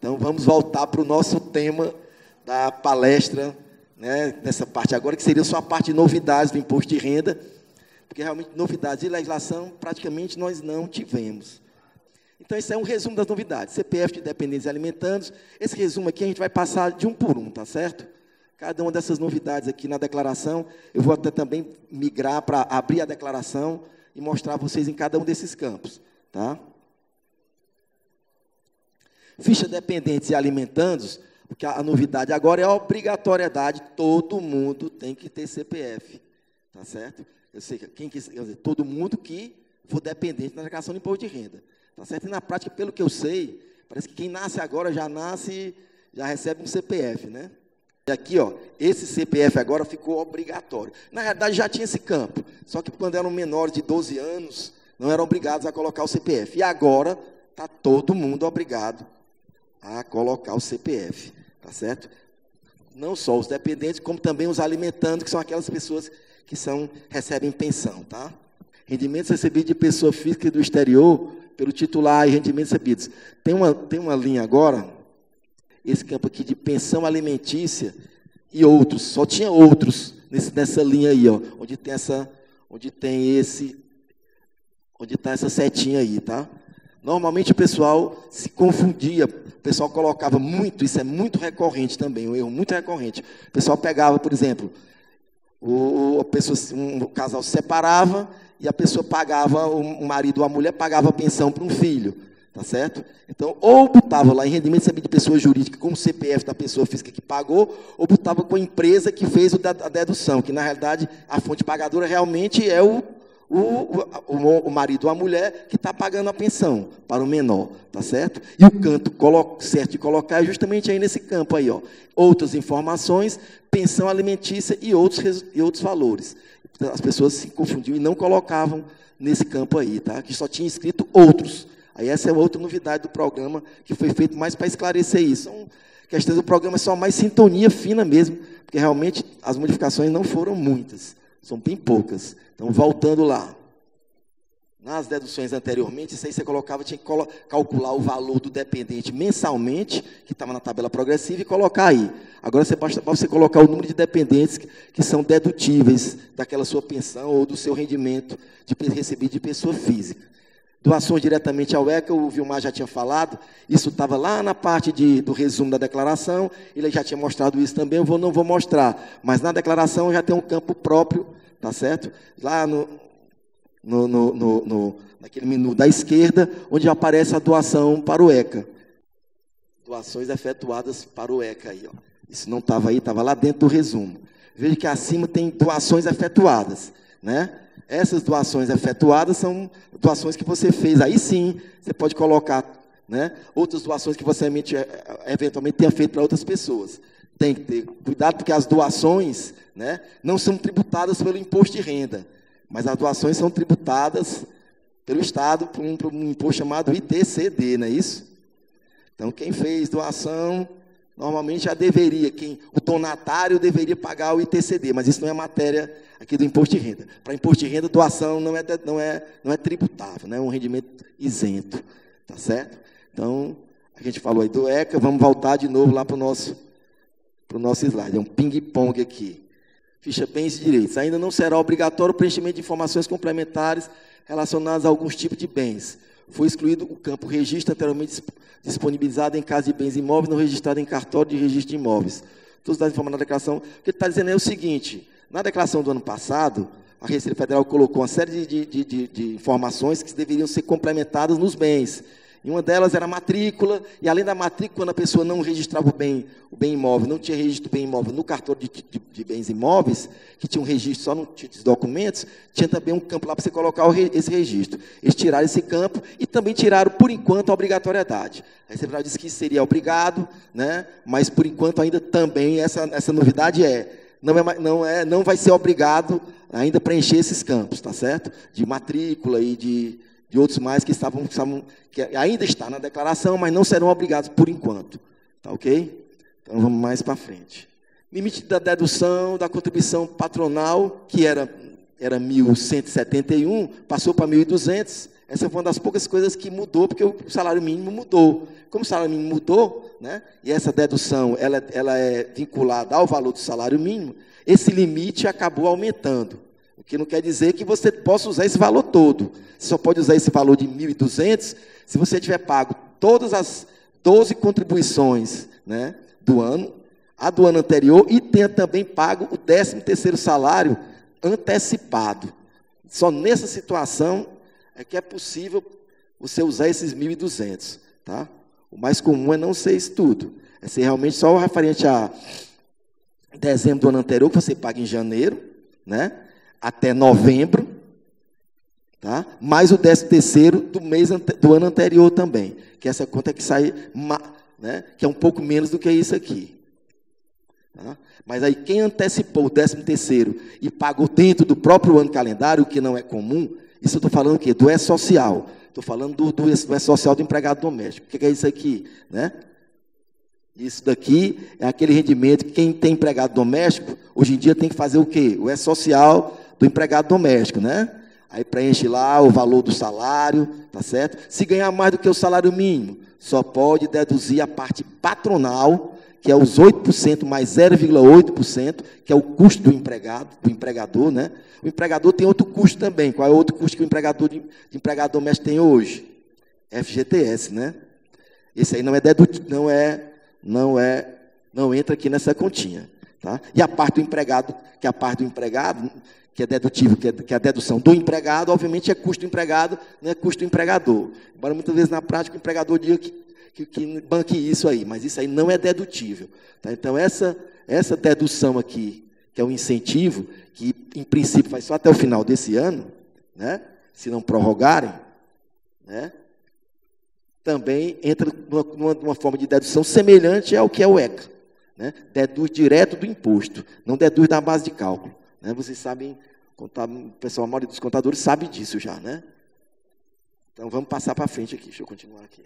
Então, vamos voltar para o nosso tema da palestra, né, nessa parte agora, que seria só a parte de novidades do imposto de renda, porque realmente novidades de legislação praticamente nós não tivemos. Então, esse é um resumo das novidades. CPF de dependentes e alimentandos. Esse resumo aqui a gente vai passar de um por um, tá certo? Cada uma dessas novidades aqui na declaração, eu vou até também migrar para abrir a declaração e mostrar a vocês em cada um desses campos, tá? Ficha dependentes e alimentandos, porque a novidade agora é a obrigatoriedade, todo mundo tem que ter CPF, tá certo? Eu sei que quem quiser, dizer, todo mundo que for dependente na declaração de imposto de renda, tá certo? E na prática, pelo que eu sei, parece que quem nasce agora já recebe um CPF, né? E aqui, ó, esse CPF agora ficou obrigatório. Na realidade, já tinha esse campo, só que quando eram menores de 12 anos, não eram obrigados a colocar o CPF. E agora, está todo mundo obrigado a colocar o CPF, tá certo? Não só os dependentes, como também os alimentandos, que são aquelas pessoas que recebem pensão, tá? Rendimentos recebidos de pessoa física do exterior, pelo titular e rendimentos recebidos. Tem uma linha agora, esse campo aqui de pensão alimentícia e outros, só tinha outros nessa linha aí, ó, onde está essa setinha aí, tá? Normalmente o pessoal se confundia, o pessoal colocava muito, isso é muito recorrente também, um erro muito recorrente. O pessoal pegava, por exemplo, um casal se separava e a pessoa pagava, o marido ou a mulher pagava a pensão para um filho, tá certo? Então, ou botava lá em rendimento recebido de pessoa jurídica com o CPF da pessoa física que pagou, ou botava com a empresa que fez a dedução, que na realidade a fonte pagadora realmente é o marido ou a mulher que está pagando a pensão para o menor, tá certo? E o canto certo de colocar é justamente aí nesse campo aí, ó. Outras informações, pensão alimentícia e outros valores. As pessoas se confundiam e não colocavam nesse campo aí, tá? Que só tinha escrito outros. Aí essa é outra novidade do programa, que foi feito mais para esclarecer isso. São questões do programa, é só mais sintonia fina mesmo, porque realmente as modificações não foram muitas, são bem poucas. Então, voltando lá, nas deduções anteriormente, isso aí você colocava, tinha que calcular o valor do dependente mensalmente, que estava na tabela progressiva, e colocar aí. Agora, basta você colocar o número de dependentes que são dedutíveis daquela sua pensão ou do seu rendimento recebido de pessoa física. Doações diretamente ao ECA, o Vilmar já tinha falado, isso estava lá na parte do resumo da declaração, ele já tinha mostrado isso também, eu não vou mostrar, mas na declaração já tem um campo próprio, tá certo? Lá naquele menu da esquerda, onde aparece a doação para o ECA. Doações efetuadas para o ECA aí, ó. Isso não estava aí, estava lá dentro do resumo. Veja que acima tem doações efetuadas, né? Essas doações efetuadas são doações que você fez. Aí sim, você pode colocar, né, outras doações que você eventualmente tenha feito para outras pessoas. Tem que ter cuidado, porque as doações, né, não são tributadas pelo imposto de renda, mas as doações são tributadas pelo Estado por um imposto chamado ITCD, não é isso? Então, quem fez doação, normalmente já deveria, o donatário deveria pagar o ITCD, mas isso não é matéria aqui do imposto de renda. Para imposto de renda, doação não é tributável, né? É um rendimento isento, tá certo? Então, a gente falou aí do ECA, vamos voltar de novo lá para o nosso slide, é um ping-pong aqui. Ficha bens e direitos. Ainda não será obrigatório o preenchimento de informações complementares relacionadas a alguns tipos de bens. Foi excluído o campo registro anteriormente disponibilizado em caso de bens imóveis não registrado em cartório de registro de imóveis. Todos os dados informados na declaração. O que ele está dizendo é o seguinte: na declaração do ano passado, a Receita Federal colocou uma série de informações que deveriam ser complementadas nos bens. E uma delas era a matrícula, e além da matrícula, quando a pessoa não registrava o bem imóvel, não tinha registro do bem imóvel no cartório de bens imóveis, que tinha um registro só no título de documentos, tinha também um campo lá para você colocar esse registro. Eles tiraram esse campo e também tiraram, por enquanto, a obrigatoriedade. A Receita Federal disse que seria obrigado, né, mas, por enquanto, ainda também essa novidade não vai ser obrigado ainda preencher esses campos, tá certo? De matrícula e de outros mais que ainda está na declaração, mas não serão obrigados por enquanto. Tá ok? Então, vamos mais para frente. Limite da dedução da contribuição patronal, que era 1.171, passou para 1.200. Essa foi uma das poucas coisas que mudou, porque o salário mínimo mudou. Como o salário mínimo mudou, né, e essa dedução ela é vinculada ao valor do salário mínimo, esse limite acabou aumentando. O que não quer dizer que você possa usar esse valor todo. Você só pode usar esse valor de 1.200 se você tiver pago todas as 12 contribuições, né, do ano, a do ano anterior, e tenha também pago o 13º salário antecipado. Só nessa situação é que é possível você usar esses 1.200. Tá? O mais comum é não ser isso tudo. É ser realmente só o referente a dezembro do ano anterior, que você paga em janeiro, né, até novembro, tá? Mais o 13º do ano anterior também, que essa conta é que sai, né, que é um pouco menos do que isso aqui. Tá? Mas aí quem antecipou o 13º e pagou dentro do próprio ano calendário, o que não é comum, isso eu estou falando o quê? Do E-Social. Estou falando do E-Social do empregado doméstico. O que é isso aqui? Né? Isso daqui é aquele rendimento que quem tem empregado doméstico, hoje em dia tem que fazer o quê? O E-Social do empregado doméstico, né? Aí preenche lá o valor do salário, tá certo? Se ganhar mais do que o salário mínimo, só pode deduzir a parte patronal, que é os 8% mais 0,8%, que é o custo do empregador, né? O empregador tem outro custo também. Qual é o outro custo que o empregado doméstico tem hoje? FGTS, né? Esse aí não entra aqui nessa continha, tá? E a parte do empregado, que é dedutível, que é a dedução do empregado, obviamente é custo do empregado, não é custo do empregador. Embora muitas vezes na prática o empregador diga que banque isso aí, mas isso aí não é dedutível. Tá? Então, essa dedução aqui, que é um incentivo, que em princípio vai só até o final desse ano, né? Se não prorrogarem, né? Também entra numa forma de dedução semelhante ao que é o ECA. Né? Deduz direto do imposto, não deduz da base de cálculo. Né? Vocês sabem, o pessoal, a maioria dos contadores sabe disso já. Né? Então, vamos passar para frente aqui, deixa eu continuar aqui.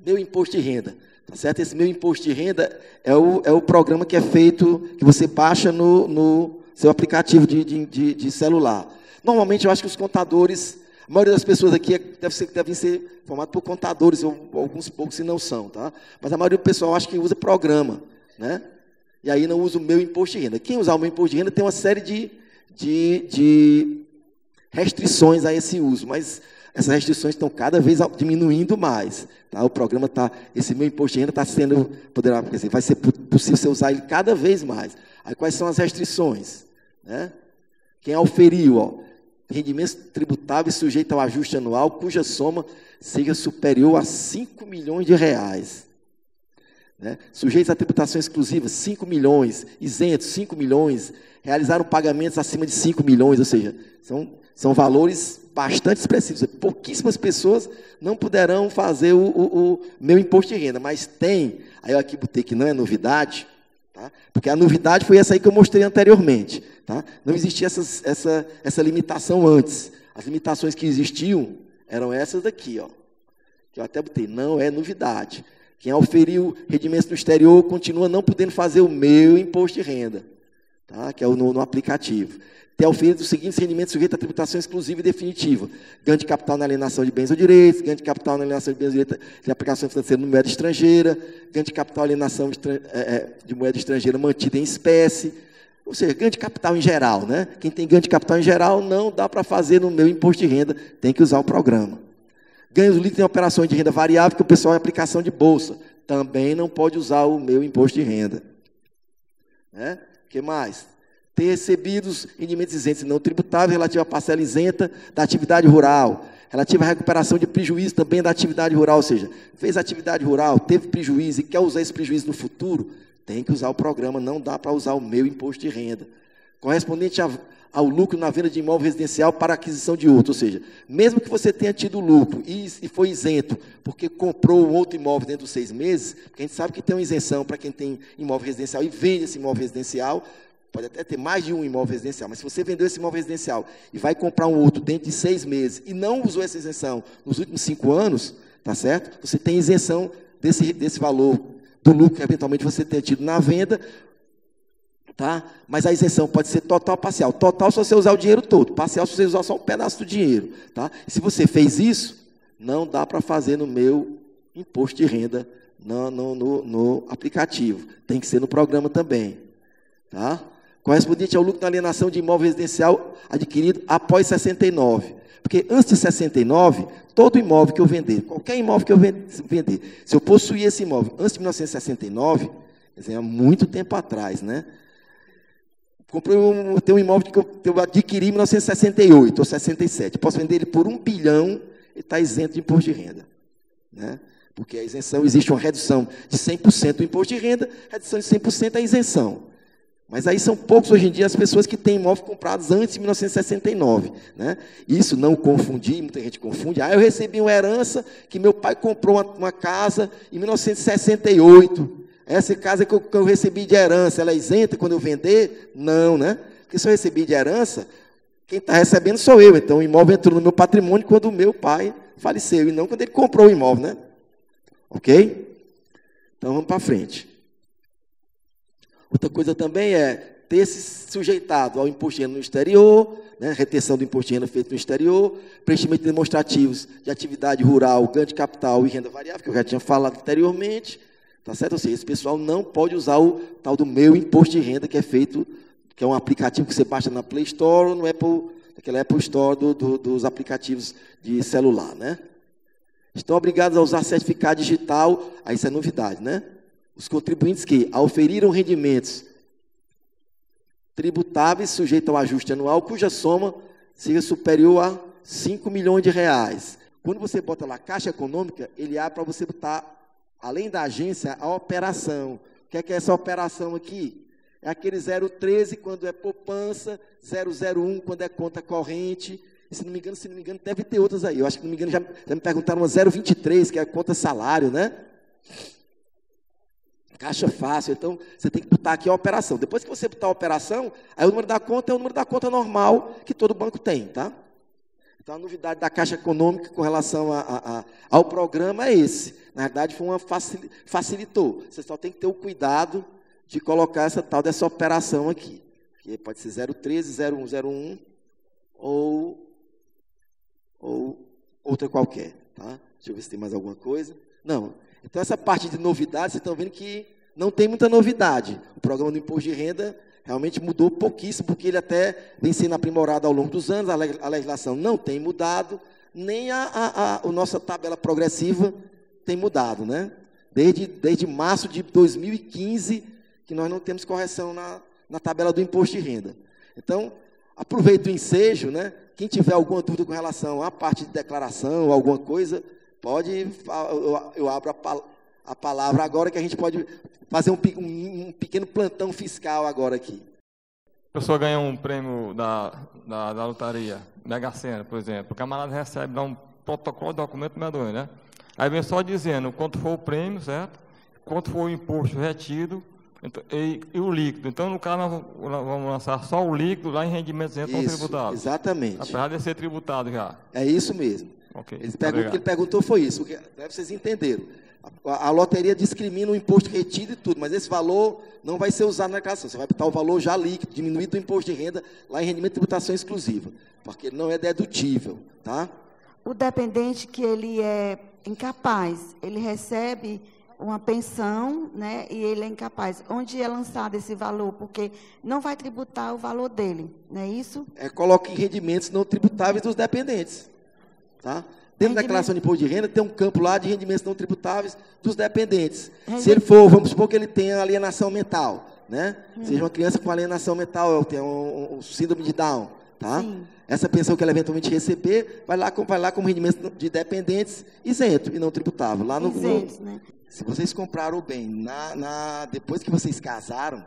Meu imposto de renda, tá certo? Esse meu imposto de renda é o programa que é feito, que você baixa no seu aplicativo de celular. Normalmente, eu acho que os contadores, a maioria das pessoas aqui devem ser formadas por contadores, ou alguns poucos se não são, tá? Mas a maioria do pessoal acha que usa programa, né? E aí não usa o meu imposto de renda. Quem usar o meu imposto de renda tem uma série de restrições a esse uso, mas essas restrições estão cada vez diminuindo mais. Tá? O programa esse meu imposto de renda está sendo, vai ser possível você usar ele cada vez mais. Aí quais são as restrições? Né? Quem auferiu, ó, rendimentos tributáveis sujeitos ao ajuste anual, cuja soma seja superior a 5 milhões de reais. Né? Sujeitos a tributação exclusiva, 5 milhões, isentos, 5 milhões, realizaram pagamentos acima de 5 milhões, ou seja, são valores bastante expressivos. Pouquíssimas pessoas não poderão fazer o meu imposto de renda, mas tem, aí eu aqui botei que não é novidade, tá? Porque a novidade foi essa aí que eu mostrei anteriormente. Tá? Não existia essa limitação antes. As limitações que existiam eram essas daqui, ó, que eu até botei, não é novidade. Quem auferiu rendimentos no exterior continua não podendo fazer o meu imposto de renda, tá? Que é no aplicativo. Ter auferido os seguintes rendimentos sujeitos à tributação exclusiva e definitiva: ganho de capital na alienação de bens ou direitos, ganho de capital na alienação de bens ou direitos de aplicação financeira no moeda estrangeira, ganho de capital na alienação de moeda estrangeira mantida em espécie, ou seja, ganho de capital em geral. Né? Quem tem ganho de capital em geral não dá para fazer no meu imposto de renda, tem que usar o programa. Ganhos líquidos em operações de renda variável, que o pessoal é aplicação de bolsa, também não pode usar o meu imposto de renda. Né? O que mais? Ter recebido os rendimentos isentos e não tributáveis relativa à parcela isenta da atividade rural, relativa à recuperação de prejuízo também da atividade rural, ou seja, fez atividade rural, teve prejuízo e quer usar esse prejuízo no futuro, tem que usar o programa, não dá para usar o meu imposto de renda. Correspondente ao lucro na venda de imóvel residencial para aquisição de outro, ou seja, mesmo que você tenha tido lucro e foi isento porque comprou um outro imóvel dentro dos 6 meses, porque a gente sabe que tem uma isenção para quem tem imóvel residencial e vende esse imóvel residencial, pode até ter mais de um imóvel residencial, mas se você vendeu esse imóvel residencial e vai comprar um outro dentro de 6 meses e não usou essa isenção nos últimos 5 anos, tá certo? Você tem isenção desse valor do lucro que eventualmente você tenha tido na venda, tá? Mas a isenção pode ser total ou parcial. Total se você usar o dinheiro todo, parcial se você usar só um pedaço do dinheiro. Tá? E se você fez isso, não dá para fazer no meu imposto de renda no aplicativo. Tem que ser no programa também. Tá? Correspondente ao lucro da alienação de imóvel residencial adquirido após 69. Porque antes de 69, todo imóvel que eu vender, qualquer imóvel que eu vender, se eu possuir esse imóvel antes de 1969, quer dizer, há muito tempo atrás, né? Tem um imóvel que eu adquiri em 1968 ou 67. Posso vender ele por 1 bilhão e está isento de imposto de renda. Né? Porque a isenção, existe uma redução de 100% do imposto de renda, redução de 100% é a isenção. Mas aí são poucos hoje em dia as pessoas que têm imóveis comprados antes de 1969. Né? Isso não confundir, muita gente confunde. Eu recebi uma herança que meu pai comprou uma casa em 1968. Essa casa que eu recebi de herança, ela é isenta quando eu vender? Não, né? Porque se eu recebi de herança, quem está recebendo sou eu. Então o imóvel entrou no meu patrimônio quando o meu pai faleceu, e não quando ele comprou o imóvel, né? Ok? Então vamos para frente. Outra coisa também é ter se sujeitado ao imposto de renda no exterior, né? Retenção do imposto de renda feito no exterior, preenchimento de demonstrativos de atividade rural, ganho de capital e renda variável, que eu já tinha falado anteriormente. Tá certo? Ou seja, esse pessoal não pode usar o tal do meu imposto de renda, que é feito, que é um aplicativo que você baixa na Play Store ou no naquela Apple Store dos aplicativos de celular, né? Estão obrigados a usar certificado digital, aí isso é novidade, né? Os contribuintes que auferiram rendimentos tributáveis sujeitos ao ajuste anual, cuja soma seja superior a 5 milhões de reais. Quando você bota lá Caixa Econômica, ele abre para você botar, além da agência, a operação. O que é essa operação aqui? É aquele 013 quando é poupança, 001 quando é conta corrente. E, se não me engano, deve ter outras aí. Eu acho que, não me engano, já me perguntaram uma 023, que é a conta salário, né? Caixa fácil. Então, você tem que botar aqui a operação. Depois que você botar a operação, aí o número da conta é o número da conta normal que todo banco tem, tá? Então, a novidade da Caixa Econômica com relação ao programa é esse. Na verdade, facilitou. Você só tem que ter o cuidado de colocar essa tal dessa operação aqui. Que pode ser 013, 0101 ou outra qualquer. Tá? Deixa eu ver se tem mais alguma coisa. Não. Então, essa parte de novidade, vocês estão vendo que não tem muita novidade. O programa do imposto de renda realmente mudou pouquíssimo, porque ele até vem sendo aprimorado ao longo dos anos, a legislação não tem mudado, nem a nossa tabela progressiva tem mudado, né? Desde março de 2015, que nós não temos correção na tabela do imposto de renda. Então, aproveito o ensejo, né? Quem tiver alguma dúvida com relação à parte de declaração, alguma coisa, pode, eu abro a palavra agora, que a gente pode fazer um pequeno plantão fiscal agora aqui. A pessoa ganha um prêmio da lotaria, Mega Sena, por exemplo. O camarada recebe, dá um protocolo de documento medonho, né? Aí vem só dizendo quanto for o prêmio, certo? Quanto for o imposto retido e o líquido. Então, no caso, nós vamos lançar só o líquido lá em rendimentos não tributados. Exatamente. Apesar de ser tributado já. É isso mesmo. Okay. O que ele perguntou foi isso. Vocês entenderam. A loteria discrimina o imposto retido e tudo, mas esse valor não vai ser usado na declaração. Você vai botar o valor já líquido, diminuído do imposto de renda, lá em rendimento de tributação exclusiva, porque ele não é dedutível, tá? O dependente que ele é incapaz, ele recebe uma pensão, né, e ele é incapaz. Onde é lançado esse valor? Porque não vai tributar o valor dele, não é isso? Coloca em rendimentos não tributáveis dos dependentes, tá? Dentro da declaração de imposto de renda, tem um campo lá de rendimentos não tributáveis dos dependentes. Se ele for, vamos supor que ele tenha alienação mental, né? Seja uma criança com alienação mental, tem um síndrome de Down, tá? Sim. Essa pensão que ela eventualmente receber, vai lá como rendimento de dependentes isento e não tributável. Lá Isentos, né? Se vocês compraram o bem depois que vocês casaram,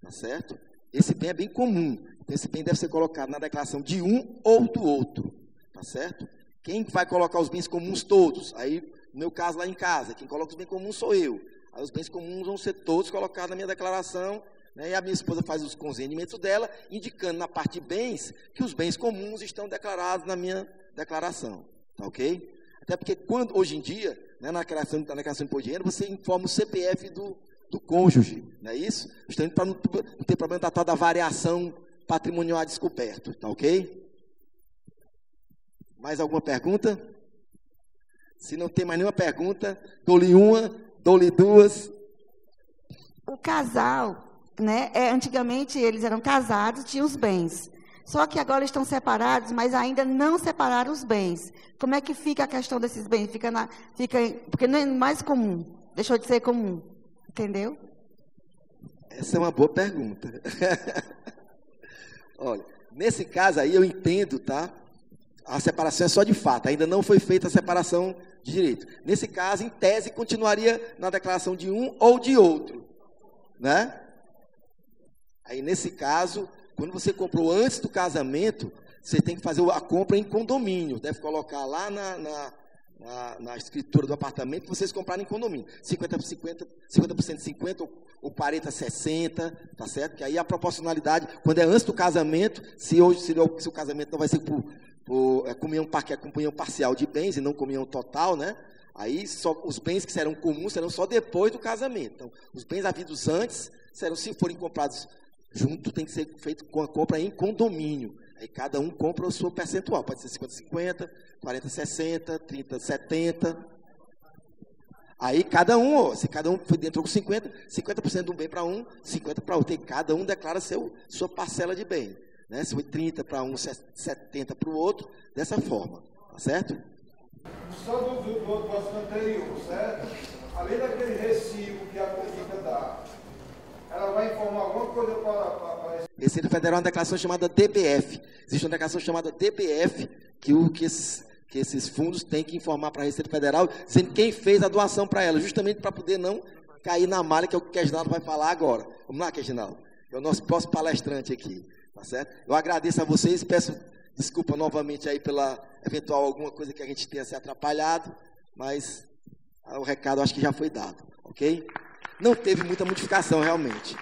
tá certo? Esse bem é bem comum. Então, esse bem deve ser colocado na declaração de um ou do outro, tá certo? Quem vai colocar os bens comuns todos? Aí, no meu caso, lá em casa, quem coloca os bens comuns sou eu. Aí, os bens comuns vão ser todos colocados na minha declaração, né? E a minha esposa faz os rendimentos dela, indicando na parte de bens que os bens comuns estão declarados na minha declaração. Tá ok? Até porque, hoje em dia, né, na declaração de imposto de renda, você informa o CPF do cônjuge, não é isso? Justamente para não ter problema da tal da variação patrimonial a descoberto. Tá ok? Mais alguma pergunta? Se não tem mais nenhuma pergunta, dou-lhe 1, dou-lhe 2. O casal, né, antigamente eles eram casados, tinham os bens. Só que agora estão separados, mas ainda não separaram os bens. Como é que fica a questão desses bens? Porque não é mais comum, deixou de ser comum, entendeu? Essa é uma boa pergunta. Olha, nesse caso aí eu entendo, tá? A separação é só de fato, ainda não foi feita a separação de direito. Nesse caso, em tese, continuaria na declaração de um ou de outro, né? Aí, nesse caso, quando você comprou antes do casamento, você tem que fazer a compra em condomínio. Deve colocar lá na escritura do apartamento que vocês compraram em condomínio. 50% 50%, ou 40% 60%, tá certo? Que aí a proporcionalidade, quando é antes do casamento, se o casamento não vai ser por comunhão parcial de bens e não comunhão total, né? Aí só os bens que serão comuns serão só depois do casamento. Então, os bens havidos antes serão, se forem comprados junto, tem que ser feito com a compra em condomínio. Aí cada um compra o seu percentual. Pode ser 50-50, 40-60, 30-70. Aí cada um, se cada um entrou com 50% do bem para um, 50% para outro. E cada um declara sua parcela de bem. Né? Se foi 30 para um, 70 para o outro, dessa forma. Tá certo? Só do passo anterior, certo? Além daquele recibo que a política dá, ela vai informar alguma coisa para Receita Federal é uma declaração chamada DBF. Existe uma declaração chamada DBF que esses fundos têm que informar para a Receita Federal, dizendo quem fez a doação para ela, justamente para poder não cair na malha, que é o que o Queginaldo vai falar agora. Vamos lá, Queginaldo. É o nosso próximo palestrante aqui. Tá certo? Eu agradeço a vocês, peço desculpa novamente aí pela eventual alguma coisa que a gente tenha se atrapalhado, mas o recado acho que já foi dado, ok? Não teve muita modificação realmente.